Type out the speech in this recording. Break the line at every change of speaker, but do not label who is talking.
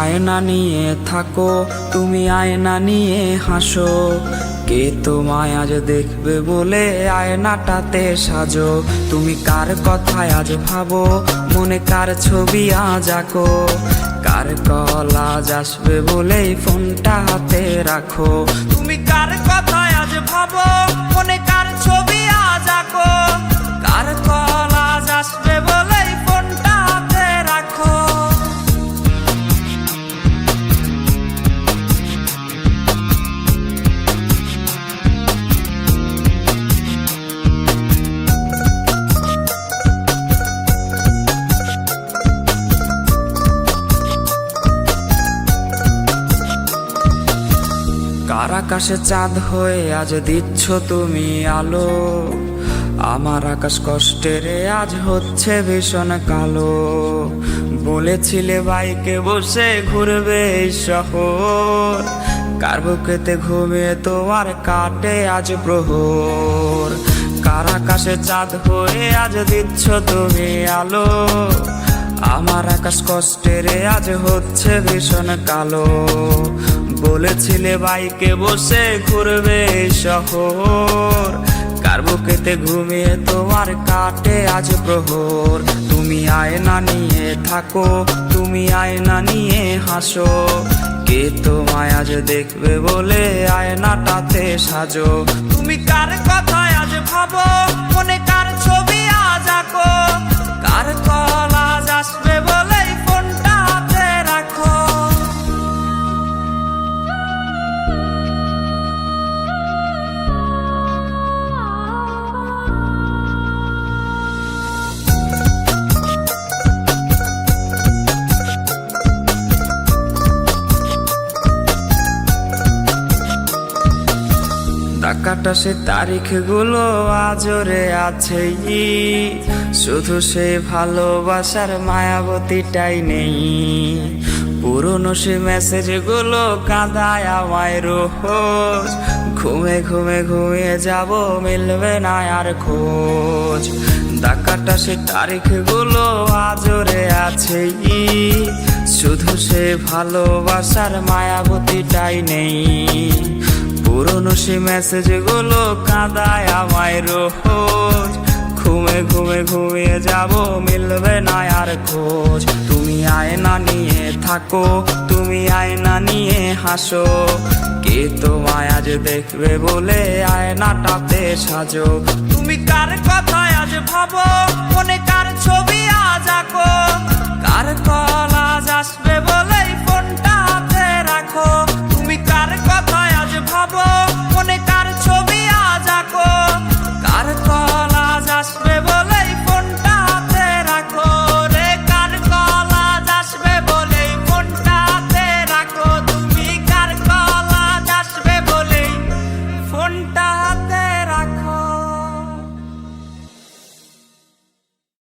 আয়না নিয়ে থাকো, তুমি আয়না নিয়ে হাসো। কে তোমায় আজ দেখবে বলে আয়নাটাতে সাজো। তুমি কার কথায় আজ ভাবো, মনে কার ছবি আজ আঁকো। কার কল আজ আসবে বলেই ফোনটা হাতে রাখো। তুমি কার কথায় আজ ভাবো, মনে কার ছবি আজ আঁকো। কার কল আজ আসবে বলেই ফোনটা হাতে রাখো। কার আকাশে চাঁদ হয়ে আজ দিচ্ছ তুমি আলো। আমার আকাশ কষ্টেরে আজ হচ্ছে ভীষণ কালো। বলেছিলে বাইকে বসে ঘুরবে এই শহর, কার বুকেতে ঘুমিয়ে তোমার কাটে আজ প্রহর। কার আকাশে চাঁদ হয়ে আজ দিচ্ছ তুমি আলো। আমার আকাশ কষ্টেরে আজ হচ্ছে ভীষণ কালো। বলেছিলে বাইকে বসে ঘুরবে শহর, কার বুকেতে ঘুমিয়ে তোমার কাটে আজ প্রহর। তুমি আয়না নিয়ে থাকো, তুমি আয়না নিয়ে হাসো। কে তোমায় আজ দেখবে বলে আয়নাটাতে সাজো। তুমি কার কথায় আজ ভাবো, মনে কার ছবি আজ আঁকো। কার কল আজ আসবে বলেই ফোনটা হাতে রাখো। টাকাটা সে তারিখগুলো আজরে আছেই, শুধু সে ভালোবাসার মায়াবতীটাই নেই। পুরনো সে মেসেজগুলো কাঁদায় আমায় রোজ। ঘুমে ঘুমে ঘুমিয়ে যাব, মিলবে না আর খোঁজ। টাকাটা সে তারিখগুলো আজরে আছেই, শুধু সে ভালোবাসার মায়াবতীটাই নেই। পুরনো সে মেসেজগুলো কাঁদায় আমায় রোজ। ঘুমে ঘুমে ঘুমিয়ে যাব, মিলবে না আর খোঁজ। তুমি আয়না নিয়ে থাকো, তুমি আয়না নিয়ে হাসো। কে তোমায় আজ দেখবে বলে আয়নাটাতে সাজো। তুমি কার কথায় আজ ভাবো, মনে কার ছবি আজ আঁকো। কার কল আজ আসবে বলেই ফোনটা হাতে রাখো। তুমি কার কথায় আজ ভাবো,